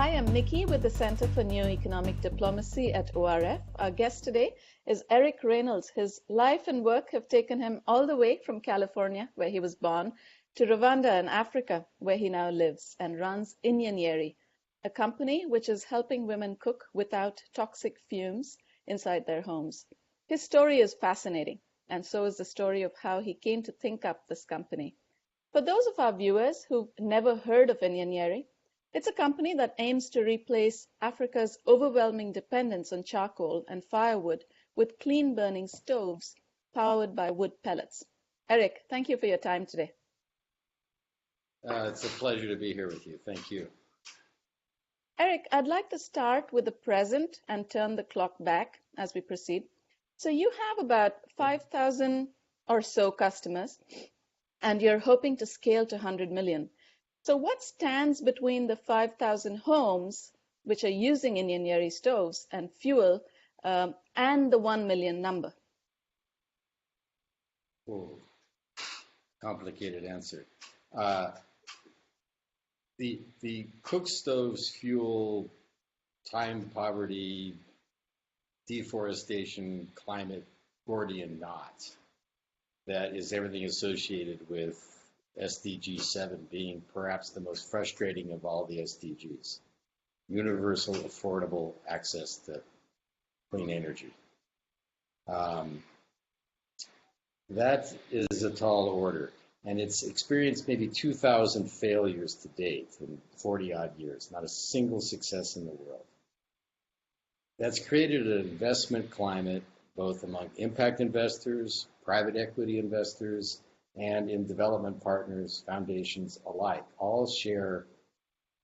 Hi, I'm Nikki with the Center for New Economic Diplomacy at ORF. Our guest today is Eric Reynolds. His life and work have taken him all the way from California, where he was born, to Rwanda in Africa, where he now lives and runs Inyenyeri, a company which is helping women cook without toxic fumes inside their homes. His story is fascinating, and so is the story of how he came to think up this company. For those of our viewers who've never heard of Inyenyeri, it's a company that aims to replace Africa's overwhelming dependence on charcoal and firewood with clean-burning stoves powered by wood pellets. Eric, thank you for your time today. It's a pleasure to be here with you. Thank you. Eric, I'd like to start with the present and turn the clock back as we proceed. So you have about 5,000 or so customers, and you're hoping to scale to 100 million. So what stands between the 5,000 homes which are using Inyenyeri stoves and fuel and the 1 million number? Oh, complicated answer. The cook stoves fuel time, poverty, deforestation, climate, Gordian knot. That is everything associated with SDG 7 being perhaps the most frustrating of all the SDGs. Universal, affordable access to clean energy. That is a tall order, and it's experienced maybe 2,000 failures to date in 40-odd years, not a single success in the world. That's created an investment climate both among impact investors, private equity investors, and in development partners, foundations alike, all share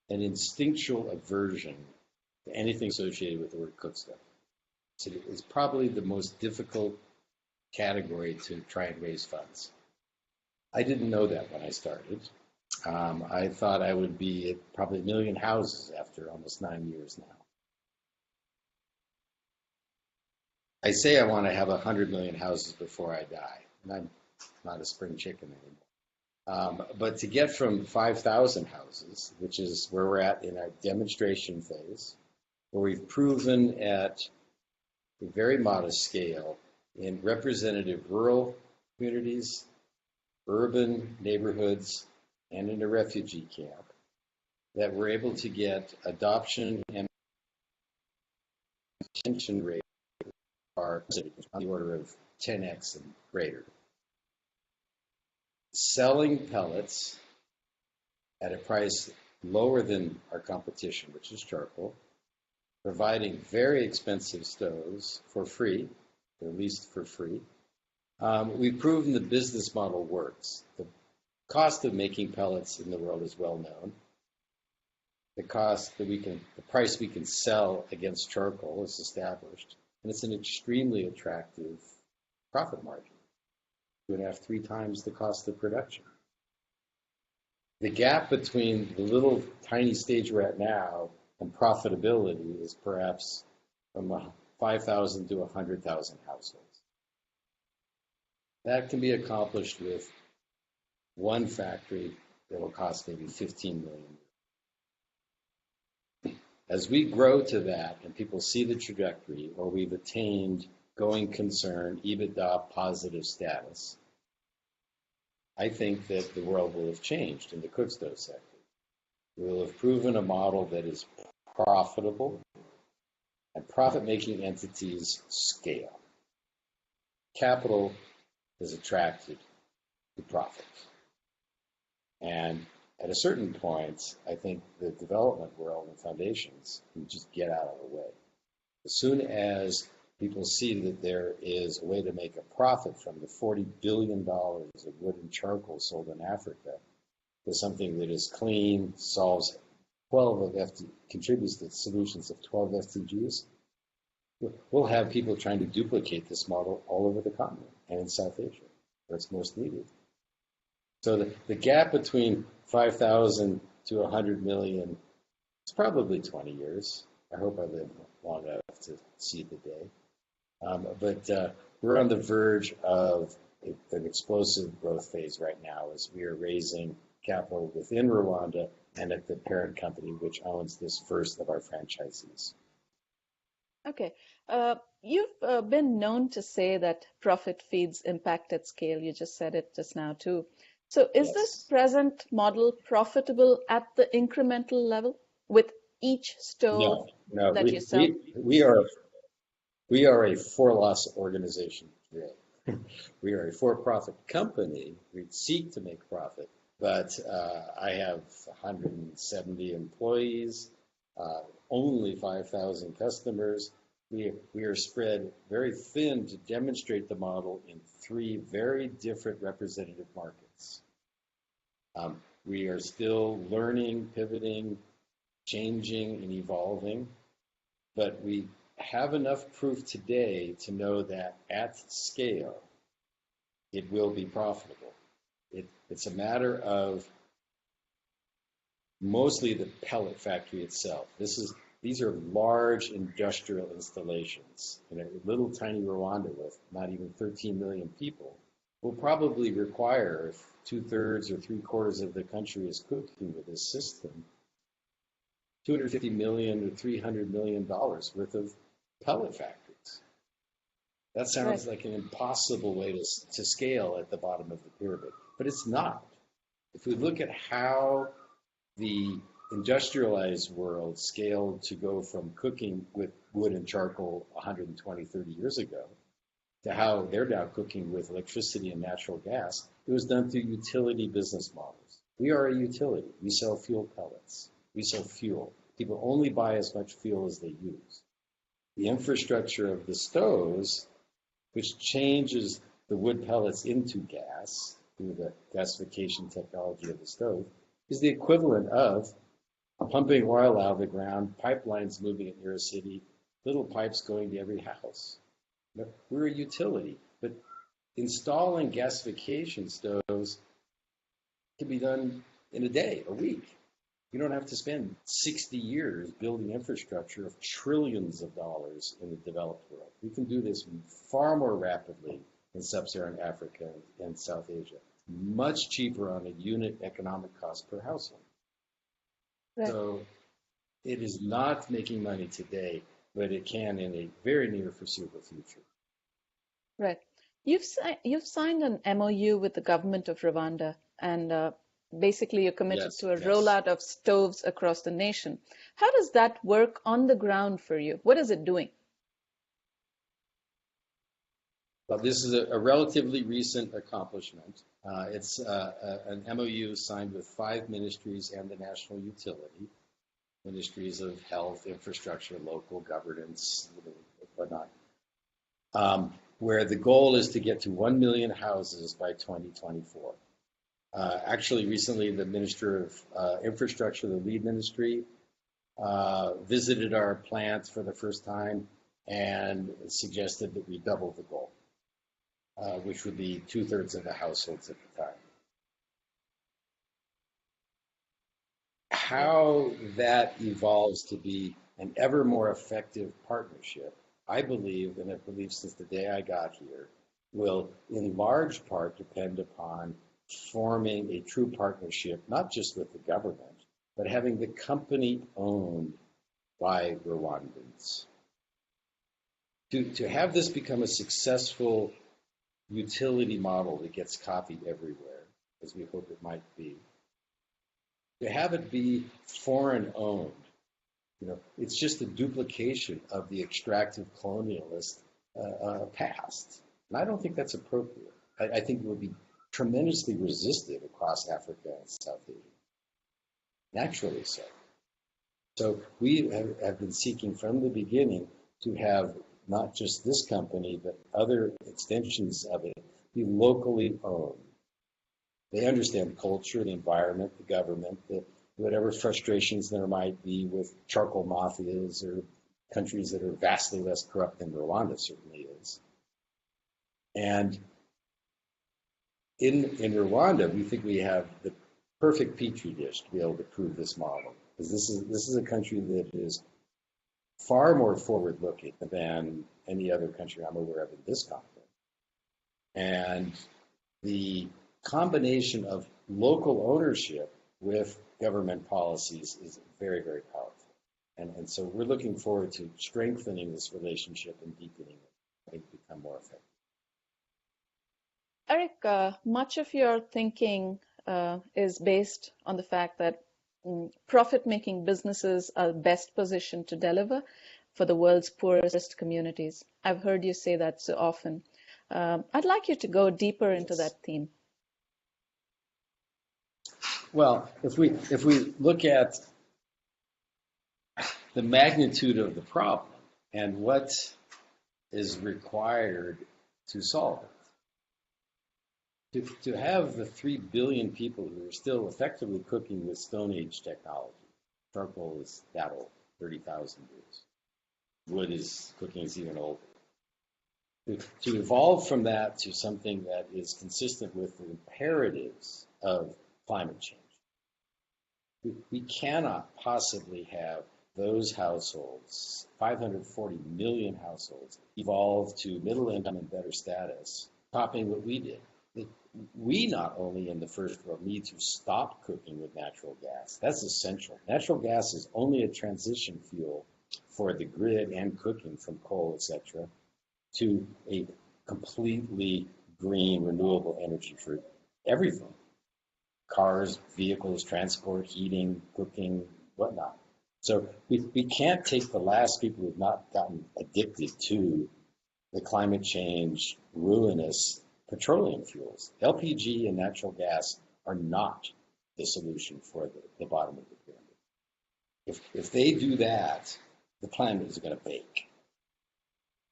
an instinctual aversion to anything associated with the word cook stove. So it's probably the most difficult category to try and raise funds. I didn't know that when I started. I thought I would be at probably 1 million houses after almost 9 years now. I say I want to have 100 million houses before I die. And I'm not a spring chicken anymore. But to get from 5,000 houses, which is where we're at in our demonstration phase, where we've proven at a very modest scale in representative rural communities, urban neighborhoods, and in a refugee camp, that we're able to get adoption and retention rate are on the order of 10x and greater. Selling pellets at a price lower than our competition, which is charcoal, providing very expensive stoves for free, or at least for free. We've proven the business model works. The cost of making pellets in the world is well known. The price we can sell against charcoal is established, and it's an extremely attractive profit margin. 2.5, 3 times the cost of production. The gap between the little tiny stage we're at now and profitability is perhaps from 5,000 to 100,000 households. That can be accomplished with one factory that will cost maybe 15 million. As we grow to that and people see the trajectory, or we've attained going concern, EBITDA positive status, I think that the world will have changed in the cook stove sector. We will have proven a model that is profitable, and profit-making entities scale. Capital is attracted to profit. And at a certain point, I think the development world and foundations can just get out of the way. As soon as people see that there is a way to make a profit from the $40 billion of wood and charcoal sold in Africa to something that is clean, solves contributes to solutions of 12 SDGs, we'll have people trying to duplicate this model all over the continent and in South Asia, where it's most needed. So the gap between 5,000 to 100 million is probably 20 years. I hope I live long enough to see the day. But we're on the verge of an explosive growth phase right now as we are raising capital within Rwanda and at the parent company, which owns this first of our franchisees. Okay. You've been known to say that profit feeds impact at scale. You just said it just now, too. So is this Yes. present model profitable at the incremental level with each stove No, no, that you sell? we are a for-loss organization today. We are a for-profit company. We seek to make profit, but I have 170 employees, only 5,000 customers. We are spread very thin to demonstrate the model in three very different representative markets. We are still learning, pivoting, changing, and evolving, but we have enough proof today to know that at scale, it will be profitable. It's a matter of mostly the pellet factory itself. These are large industrial installations. In a little tiny Rwanda with not even 13 million people will probably require, if 2/3 or 3/4 of the country is cooking with this system, $250 million to $300 million worth of pellet factories. That sounds Right. like an impossible way to scale at the bottom of the pyramid, but it's not. If we look at how the industrialized world scaled to go from cooking with wood and charcoal 120, 30 years ago to how they're now cooking with electricity and natural gas, it was done through utility business models. We are a utility. We sell fuel pellets. We sell fuel. People only buy as much fuel as they use. The infrastructure of the stoves, which changes the wood pellets into gas through the gasification technology of the stove, is the equivalent of pumping oil out of the ground, pipelines moving it near a city, little pipes going to every house. We're a utility, but installing gasification stoves can be done in a day, a week. You don't have to spend 60 years building infrastructure of trillions of dollars in the developed world. We can do this far more rapidly in sub-Saharan Africa and South Asia, much cheaper on a unit economic cost per household. Right. So it is not making money today, but it can in a very near foreseeable future. Right. You've signed an MOU with the government of Rwanda, and basically you're committed Yes, to a yes. rollout of stoves across the nation. How does that work on the ground for you? What is it doing? Well, this is a relatively recent accomplishment. It's an MOU signed with 5 ministries and the national utility, ministries of health, infrastructure, local governance, whatnot, where the goal is to get to 1 million houses by 2024. Actually, recently, the Minister of Infrastructure, the lead ministry, visited our plant for the first time and suggested that we double the goal, which would be 2/3 of the households at the time. How that evolves to be an ever more effective partnership, I believe, and I've believed since the day I got here, will in large part depend upon forming a true partnership, not just with the government, but having the company owned by Rwandans. To have this become a successful utility model that gets copied everywhere, as we hope it might be, to have it be foreign owned, it's just a duplication of the extractive colonialist past. And I don't think that's appropriate. I think it would be tremendously resisted across Africa and South Asia. Naturally so. So we have been seeking from the beginning to have not just this company, but other extensions of it be locally owned. They understand culture, the environment, the government, whatever frustrations there might be with charcoal mafias or countries that are vastly less corrupt than Rwanda certainly is. And in Rwanda, we think we have the perfect petri dish to be able to prove this model, because this is a country that is far more forward-looking than any other country I'm aware of in this continent. And the combination of local ownership with government policies is very, very powerful. And so we're looking forward to strengthening this relationship and deepening it, make it become more effective. Eric, much of your thinking is based on the fact that profit-making businesses are best positioned to deliver for the world's poorest communities. I've heard you say that so often. I'd like you to go deeper into that theme. Well, if we look at the magnitude of the problem and what is required to solve it, to have the 3 billion people who are still effectively cooking with Stone Age technology, charcoal is that old, 30,000 years. Wood is cooking is even older. To evolve from that to something that is consistent with the imperatives of climate change. We cannot possibly have those households, 540 million households, evolve to middle income and better status, copying what we did. We not only in the first world need to stop cooking with natural gas. That's essential. Natural gas is only a transition fuel for the grid and cooking from coal, etc., to a completely green, renewable energy for everything. Cars, vehicles, transport, heating, cooking, whatnot. So we can't take the last people who have not gotten addicted to the climate change ruinous petroleum fuels. LPG and natural gas are not the solution for the bottom of the pyramid. If they do that, the planet is going to bake.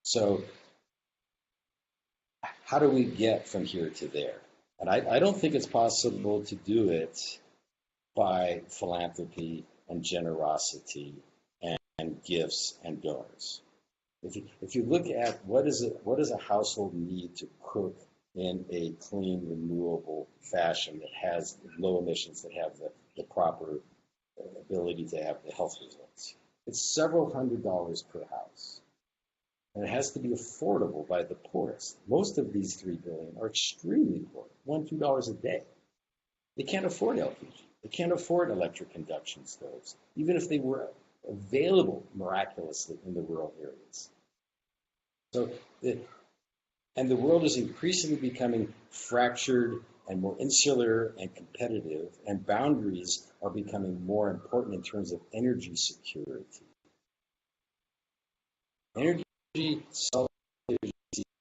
So how do we get from here to there? And I don't think it's possible to do it by philanthropy and generosity and gifts and donors. If you look at what does a household need to cook in a clean, renewable fashion that has low emissions, that have the proper ability to have the health results, it's several $100s per house. And it has to be affordable by the poorest. Most of these 3 billion are extremely poor, $1, $2 a day. They can't afford LPG. They can't afford electric induction stoves, even if they were available miraculously in the rural areas. So, the world is increasingly becoming fractured and more insular and competitive, and boundaries are becoming more important in terms of energy security. Energy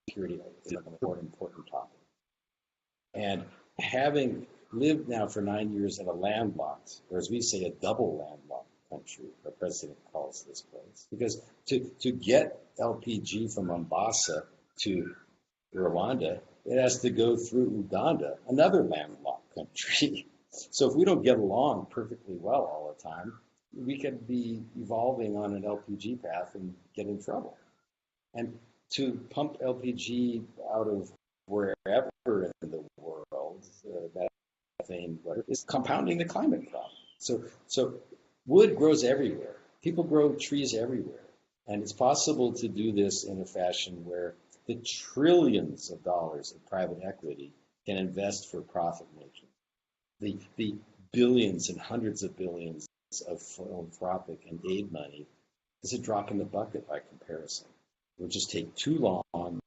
security is an important topic. And having lived now for 9 years in a landlocked, or as we say, a double landlocked country, our president calls this place, because to get LPG from Mombasa to Rwanda, it has to go through Uganda, another landlocked country. So if we don't get along perfectly well all the time, we could be evolving on an LPG path and get in trouble. And to pump LPG out of wherever in the world, methane, is compounding the climate problem. So wood grows everywhere. People grow trees everywhere. And it's possible to do this in a fashion where the trillions of dollars of private equity can invest for profit making. The billions and hundreds of billions of philanthropic and aid money is a drop in the bucket by comparison. It will just take too long,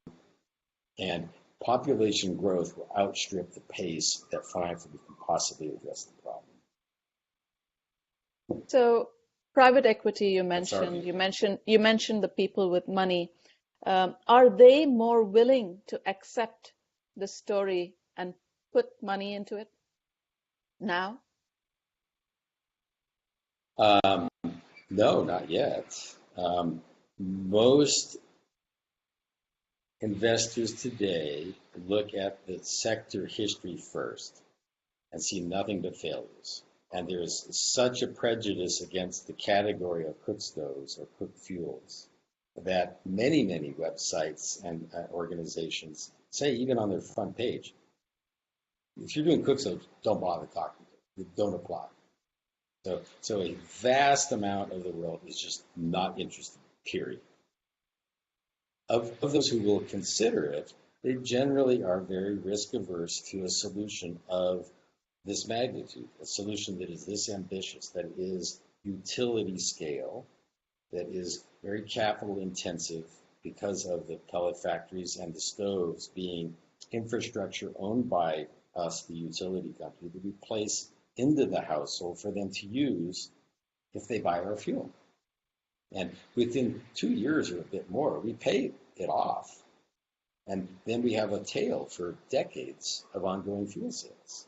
and population growth will outstrip the pace that philanthropy can possibly address the problem. So, private equity you mentioned the people with money. Are they more willing to accept the story and put money into it now? No, not yet. Most investors today look at the sector history first and see nothing but failures. And there's such a prejudice against the category of cook stoves or cook fuels that many websites and organizations say, even on their front page, if you're doing cook stoves, don't bother talking to them. Don't apply. So a vast amount of the world is just not interested, period. Of those who will consider it, they generally are very risk averse to a solution of this magnitude, a solution that is this ambitious, that is utility scale, that is very capital intensive because of the pellet factories and the stoves being infrastructure owned by us, the utility company, that we place into the household for them to use if they buy our fuel. And within 2 years or a bit more, we pay it off. And then we have a tail for decades of ongoing fuel sales.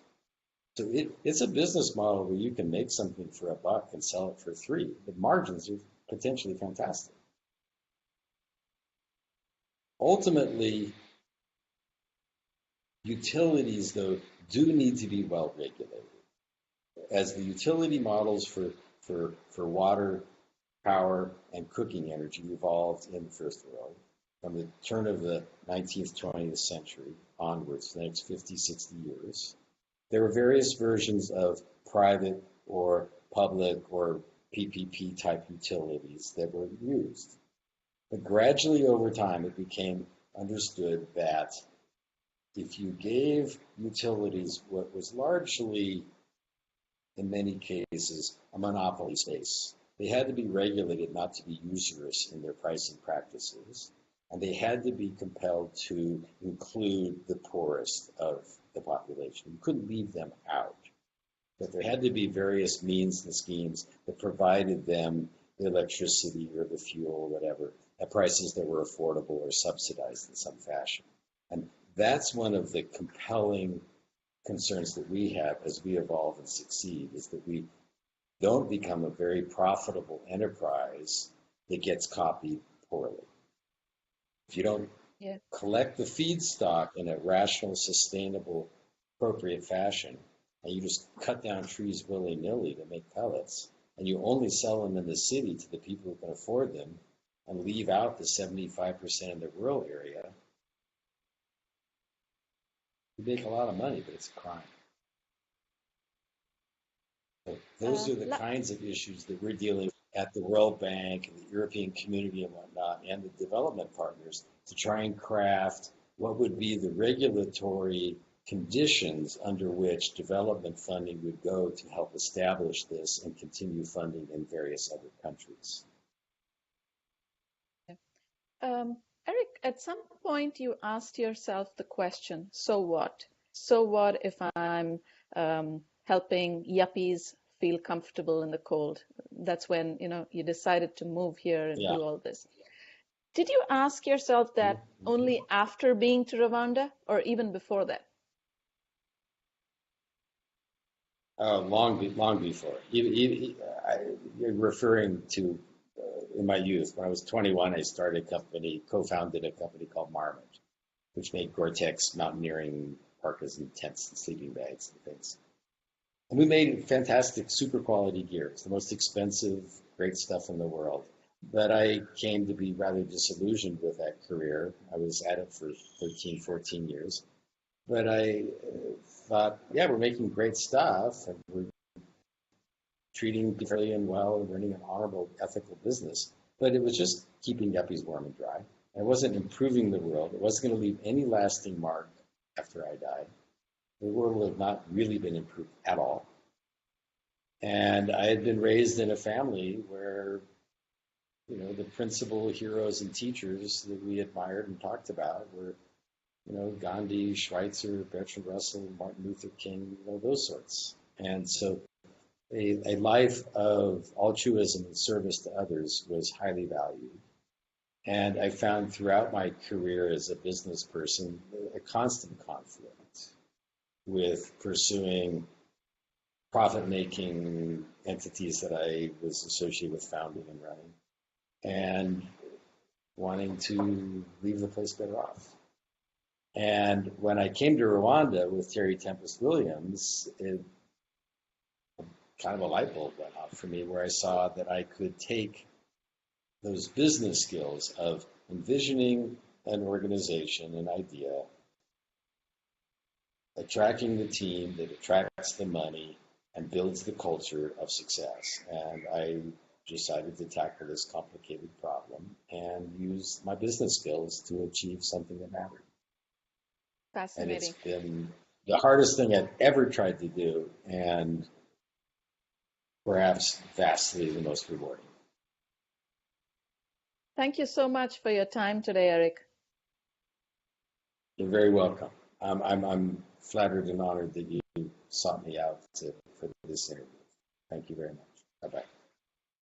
So it's a business model where you can make something for $1 and sell it for $3. The margins are potentially fantastic. Ultimately, utilities, though, do need to be well regulated. As the utility models for water, power, and cooking energy evolved in the First World, from the turn of the 19th, 20th century onwards, for the next 50, 60 years, there were various versions of private or public or PPP type utilities that were used. But gradually over time, it became understood that if you gave utilities what was largely, in many cases, a monopoly space, they had to be regulated not to be usurious in their pricing practices, and they had to be compelled to include the poorest of the population. You couldn't leave them out. But there had to be various means and schemes that provided them the electricity or the fuel or whatever at prices that were affordable or subsidized in some fashion. And that's one of the compelling concerns that we have as we evolve and succeed, is that we don't become a very profitable enterprise that gets copied poorly. If you don't collect the feedstock in a rational, sustainable, appropriate fashion, and you just cut down trees willy-nilly to make pellets, and you only sell them in the city to the people who can afford them, and leave out the 75% in the rural area, you make a lot of money, but it's a crime. So those are the kinds of issues that we're dealing with at the World Bank and the European community and whatnot, and the development partners, to try and craft what would be the regulatory conditions under which development funding would go to help establish this and continue funding in various other countries. Eric, at some point you asked yourself the question, so what? So what if I'm helping yuppies feel comfortable in the cold? That's when, you decided to move here and do all this. Did you ask yourself that only after being to Rwanda, or even before that? Long before. You're referring to in my youth. When I was 21, I co-founded a company called Marmot, which made Gore-Tex mountaineering parkas and tents and sleeping bags and things. And we made fantastic, super quality gear. It's the most expensive, great stuff in the world. But I came to be rather disillusioned with that career. I was at it for 13, 14 years. But I thought, we're making great stuff, and we're treating people fairly and well and running an honorable, ethical business. But it was just keeping yuppies warm and dry. It wasn't improving the world. It wasn't going to leave any lasting mark after I died. The world would have not really been improved at all. And I had been raised in a family where, the principal heroes and teachers that we admired and talked about were, Gandhi, Schweitzer, Bertrand Russell, Martin Luther King, those sorts. And so a life of altruism and service to others was highly valued. And I found throughout my career as a business person a constant conflict with pursuing profit-making entities that I was associated with founding and running, and wanting to leave the place better off. And when I came to Rwanda with Terry Tempest Williams, kind of a light bulb went off for me, where I saw that I could take those business skills of envisioning an organization, an idea, attracting the team that attracts the money and builds the culture of success. And I decided to tackle this complicated problem and use my business skills to achieve something that mattered. Fascinating. And it's been the hardest thing I've ever tried to do, and perhaps vastly the most rewarding. Thank you so much for your time today, Eric. You're very welcome. I'm flattered and honored that you sought me out for this interview. Thank you very much. Bye-bye.